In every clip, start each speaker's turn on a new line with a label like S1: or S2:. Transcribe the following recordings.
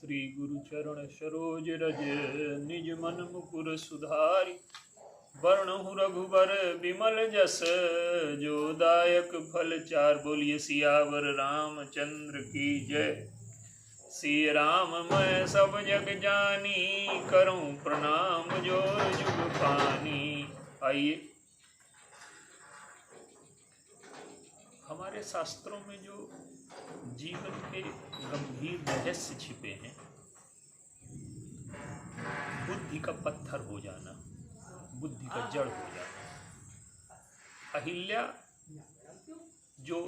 S1: श्री गुरु चरण सरोज रज निज मन मुकुर सुधारी। वर्णहु रघुबर विमल जस जो दायक फल चार। बोलिए सियावर रामचंद्र की जय। सिय राम मैं सब जग जानी करूं प्रणाम जोर जुग पानी। आइए, हमारे शास्त्रों में जो जीवन के गंभीर रहस्य छिपे हैं, बुद्धि का पत्थर हो जाना, बुद्धि का जड़ हो जाना। अहिल्या जो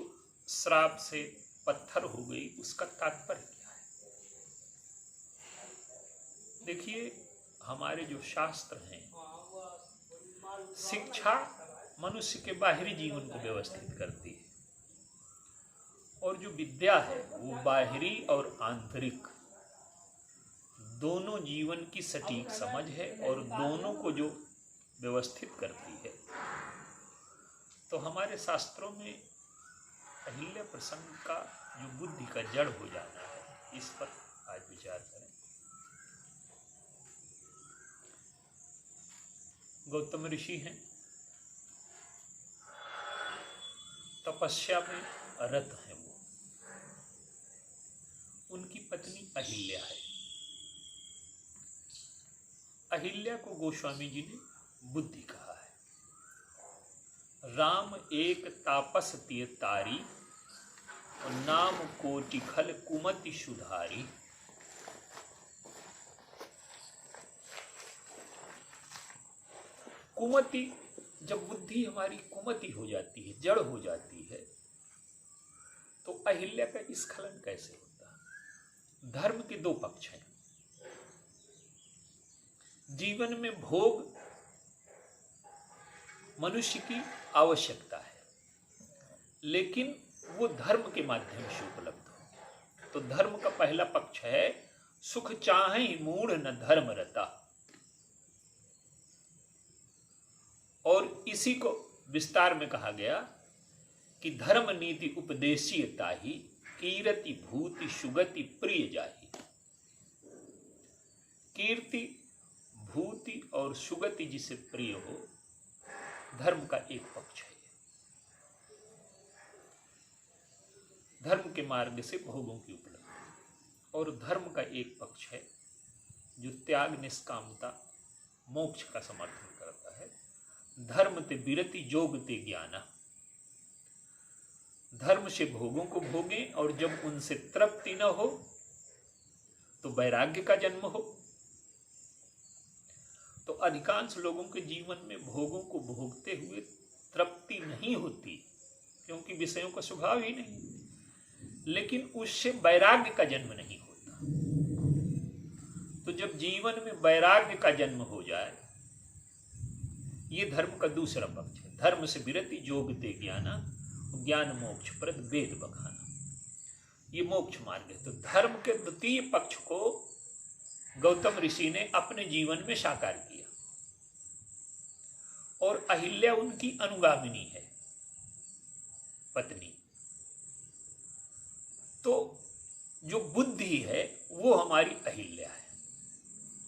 S1: श्राप से पत्थर हो गई, उसका तात्पर्य क्या है? देखिए, हमारे जो शास्त्र हैं, शिक्षा मनुष्य के बाहरी जीवन को व्यवस्थित करती है, और जो विद्या है वो बाहरी और आंतरिक दोनों जीवन की सटीक समझ है और दोनों को जो व्यवस्थित करती है। तो हमारे शास्त्रों में अहिल्या प्रसंग का जो बुद्धि का जड़ हो जाना है, इस पर आज विचार करें। गौतम ऋषि हैं, तपस्या में रत हैं। वो, उनकी पत्नी अहिल्या है। अहिल्या को गोस्वामी जी ने बुद्धि कहा है। राम एक तापस तिय तारी और नाम कोटि खल कुमति सुधारी। कुमति, जब बुद्धि हमारी कुमति हो जाती है, जड़ हो जाती है, तो अहिल्या का स्खलन कैसे होता है? धर्म के दो पक्ष हैं। जीवन में भोग मनुष्य की आवश्यकता है, लेकिन वो धर्म के माध्यम से उपलब्ध हो। तो धर्म का पहला पक्ष है सुख चाहे मूढ़ न धर्म रता, और इसी को विस्तार में कहा गया कि धर्म नीति उपदेशीयता ही कीर्ति भूति सुगति प्रिय जाही। कीर्ति, भूति और सुगति जिसे प्रिय हो, धर्म का एक पक्ष है। धर्म के मार्ग से भोगों की उपलब्धि। और धर्म का एक पक्ष है जो त्याग, निष्कामता, मोक्ष का समर्थन करता है। धर्म ते विरति जोग ते ज्ञाना। धर्म से भोगों को भोगें और जब उनसे तृप्ति न हो तो वैराग्य का जन्म हो। तो अधिकांश लोगों के जीवन में भोगों को भोगते हुए तृप्ति नहीं होती, क्योंकि विषयों का स्वभाव ही नहीं, लेकिन उससे वैराग्य का जन्म नहीं होता। तो जब जीवन में वैराग्य का जन्म हो जाए, ये धर्म का दूसरा पक्ष है। धर्म से विरति जोगते ज्ञाना, ज्ञान मोक्ष प्रद वेद बखाना, ये मोक्ष मार्ग है। तो धर्म के द्वितीय पक्ष को गौतम ऋषि ने अपने जीवन में साकार किया, और अहिल्या उनकी अनुगामिनी है, पत्नी। तो जो बुद्धि है वो हमारी अहिल्या है।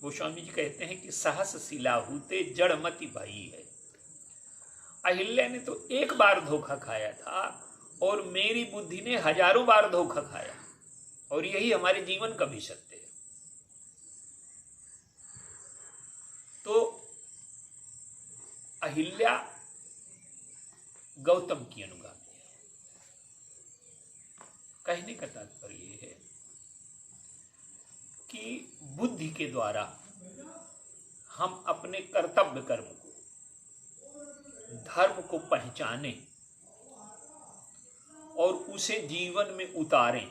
S1: गोस्वामी जी कहते हैं कि सहस शिलाहुते जड़मति भई है। अहिल्या ने तो एक बार धोखा खाया था, और मेरी बुद्धि ने हजारों बार धोखा खाया, और यही हमारे जीवन का भी सत्य है। तो अहिल्या गौतम की अनुगामी है। कहने का तात्पर्य यह है कि बुद्धि के द्वारा हम अपने कर्तव्य कर्म को, धर्म को पहचानें और उसे जीवन में उतारें।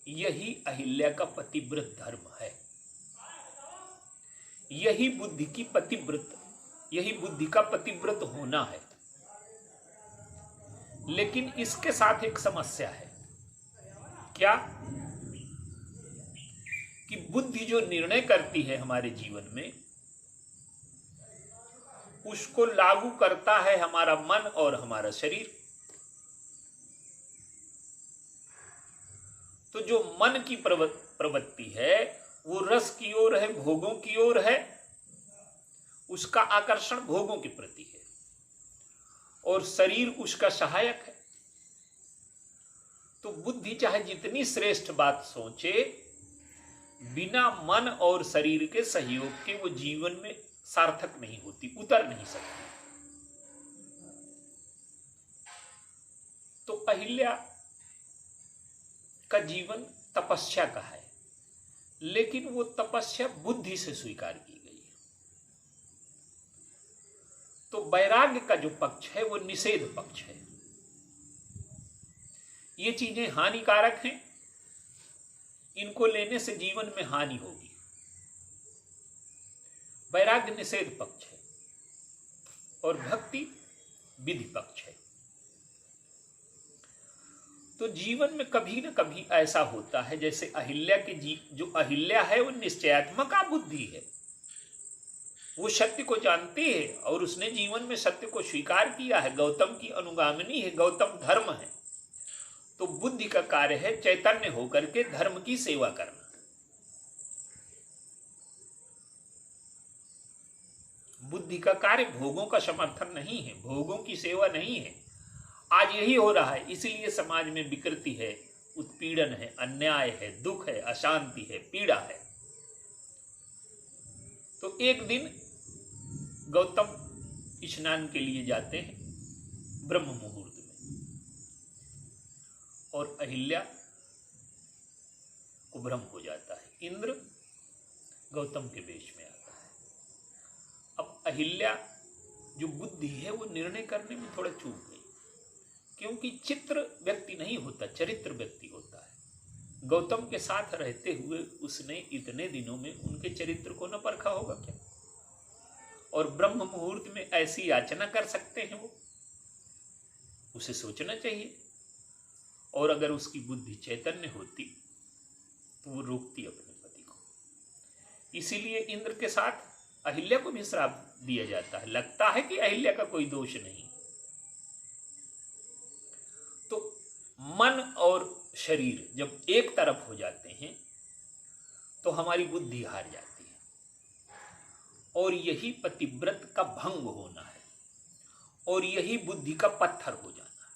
S1: यही अहिल्या का पतिव्रत धर्म है। यही बुद्धि की पतिव्रत, यही बुद्धि का पतिव्रत होना है। लेकिन इसके साथ एक समस्या है। क्या? कि बुद्धि जो निर्णय करती है हमारे जीवन में, उसको लागू करता है हमारा मन और हमारा शरीर। तो तो जो मन की प्रवृत्ति है वो रस की ओर है, भोगों की ओर है, उसका आकर्षण भोगों के प्रति है और शरीर उसका सहायक है। तो बुद्धि चाहे जितनी श्रेष्ठ बात सोचे, बिना मन और शरीर के सहयोग के वो जीवन में सार्थक नहीं होती, उतर नहीं सकती। तो अहिल्या का जीवन तपस्या का है, लेकिन वो तपस्या बुद्धि से स्वीकार की गई है। तो वैराग्य का जो पक्ष है वो निषेध पक्ष है। ये चीजें हानिकारक हैं, इनको लेने से जीवन में हानि होगी। वैराग्य निषेध पक्ष है और भक्ति विधि पक्ष है। तो जीवन में कभी न कभी ऐसा होता है, जैसे अहिल्या के जो अहिल्या है वो निश्चयात्मक बुद्धि है, वो सत्य को जानती है और उसने जीवन में सत्य को स्वीकार किया है, गौतम की अनुगामिनी है, गौतम धर्म है। तो बुद्धि का कार्य है चैतन्य होकर के धर्म की सेवा करना। बुद्धि का कार्य भोगों का समर्थन नहीं है, भोगों की सेवा नहीं है। आज यही हो रहा है, इसीलिए समाज में विकृति है, उत्पीड़न है, अन्याय है, दुख है, अशांति है, पीड़ा है। तो एक दिन गौतम स्नान के लिए जाते हैं ब्रह्म मुहूर्त में, और अहिल्या को भ्रम हो जाता है। इंद्र गौतम के वेश में आता है। अब अहिल्या जो बुद्धि है वो निर्णय करने में थोड़ा चूक गई, क्योंकि चित्र व्यक्ति नहीं होता, चरित्र व्यक्ति होता है। गौतम के साथ रहते हुए उसने इतने दिनों में उनके चरित्र को न परखा होगा क्या? और ब्रह्म मुहूर्त में ऐसी याचना कर सकते हैं वो? उसे सोचना चाहिए। और अगर उसकी बुद्धि चैतन्य होती तो वो रोकती अपने पति को। इसीलिए इंद्र के साथ अहिल्या को भी श्राप दिया जाता है। लगता है कि अहिल्या का कोई दोष नहीं। तो मन और शरीर जब एक तरफ हो जाते हैं तो हमारी बुद्धि हार जाती है, और यही पतिव्रत का भंग होना है, और यही बुद्धि का पत्थर हो जाना है।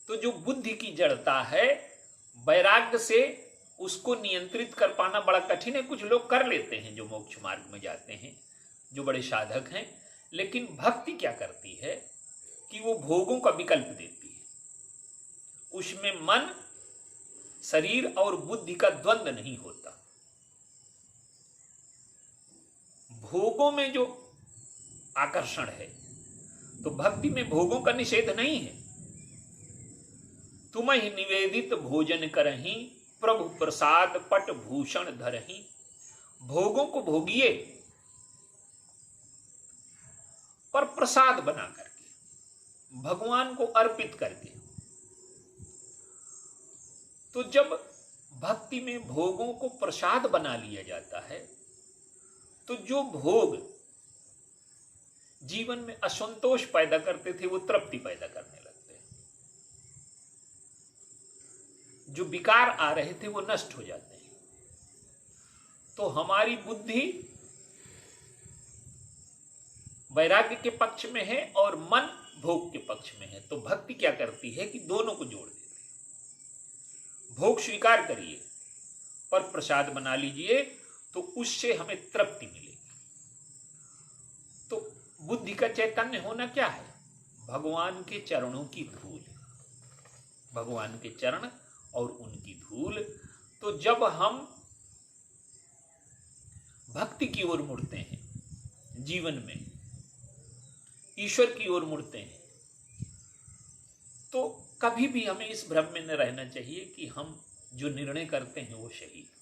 S1: तो जो बुद्धि की जड़ता है, वैराग्य से उसको नियंत्रित कर पाना बड़ा कठिन है। कुछ लोग कर लेते हैं जो मोक्ष मार्ग में जाते हैं, जो बड़े साधक हैं। लेकिन भक्ति क्या करती है कि वो भोगों का विकल्प देती है। उसमें मन, शरीर और बुद्धि का द्वंद्व नहीं होता। भोगों में जो आकर्षण है, तो भक्ति में भोगों का निषेध नहीं है। तुम्हि निवेदित भोजन करही, प्रभु प्रसाद पट भूषण धरही। भोगों को भोगिए पर प्रसाद बना करके, भगवान को अर्पित करके। तो जब भक्ति में भोगों को प्रसाद बना लिया जाता है, तो जो भोग जीवन में असंतोष पैदा करते थे वो तृप्ति पैदा करने लगते हैं। जो विकार आ रहे थे वो नष्ट हो जाते हैं। तो हमारी बुद्धि वैराग्य के पक्ष में है और मन भोग के पक्ष में है। तो भक्ति क्या करती है कि दोनों को जोड़ देती है। भोग स्वीकार करिए पर प्रसाद बना लीजिए, तो उससे हमें तृप्ति मिलेगी। तो बुद्धि का चैतन्य होना क्या है? भगवान के चरणों की धूल, भगवान के चरण और उनकी धूल। तो जब हम भक्ति की ओर मुड़ते हैं, जीवन में ईश्वर की ओर मुड़ते हैं, तो कभी भी हमें इस भ्रम में न रहना चाहिए कि हम जो निर्णय करते हैं वो सही है।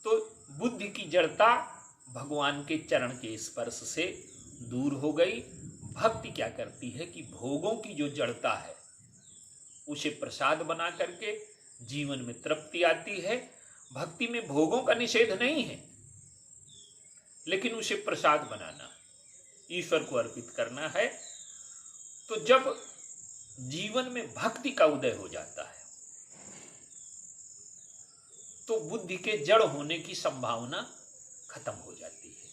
S1: तो बुद्धि की जड़ता भगवान के चरण के स्पर्श से दूर हो गई। भक्ति क्या करती है कि भोगों की जो जड़ता है उसे प्रसाद बना करके जीवन में तृप्ति आती है। भक्ति में भोगों का निषेध नहीं है, लेकिन उसे प्रसाद बनाना, ईश्वर को अर्पित करना है। तो जब जीवन में भक्ति का उदय हो जाता है तो बुद्धि के जड़ होने की संभावना खत्म हो जाती है।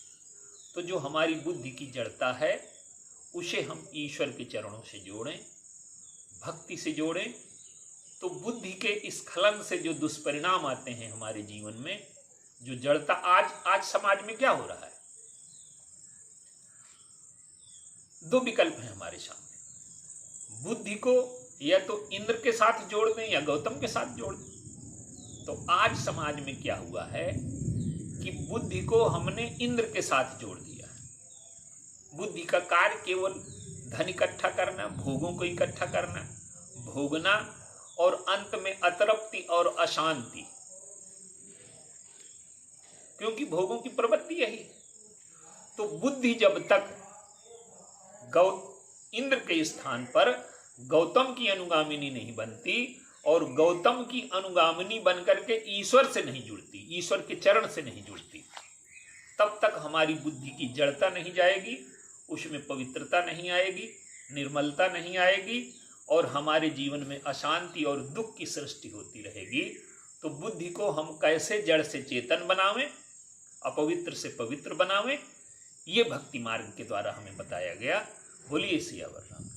S1: तो जो हमारी बुद्धि की जड़ता है उसे हम ईश्वर के चरणों से जोड़ें, भक्ति से जोड़ें, तो बुद्धि के स्खलन से जो दुष्परिणाम आते हैं हमारे जीवन में, जो जड़ता आज समाज में क्या हो रहा है, दो विकल्प हैं हमारे सामने। बुद्धि को या तो इंद्र के साथ जोड़ दें या गौतम के साथ जोड़ दें। तो आज समाज में क्या हुआ है कि बुद्धि को हमने इंद्र के साथ जोड़ दिया। बुद्धि का कार्य केवल धन इकट्ठा करना, भोगों को इकट्ठा करना, भोगना और अंत में अतृप्ति और अशांति, क्योंकि भोगों की प्रवृत्ति यही है। तो बुद्धि जब तक इंद्र के स्थान पर गौतम की अनुगामिनी नहीं बनती और गौतम की अनुगामिनी बनकर के ईश्वर से नहीं जुड़ती, ईश्वर के चरण से नहीं जुड़ती, तब तक हमारी बुद्धि की जड़ता नहीं जाएगी, उसमें पवित्रता नहीं आएगी, निर्मलता नहीं आएगी और हमारे जीवन में अशांति और दुख की सृष्टि होती रहेगी। तो बुद्धि को हम कैसे जड़ से चेतन बनावें, अपवित्र से पवित्र बनावें, ये भक्ति मार्ग के द्वारा हमें बताया गया। बोलिए सियावर राम।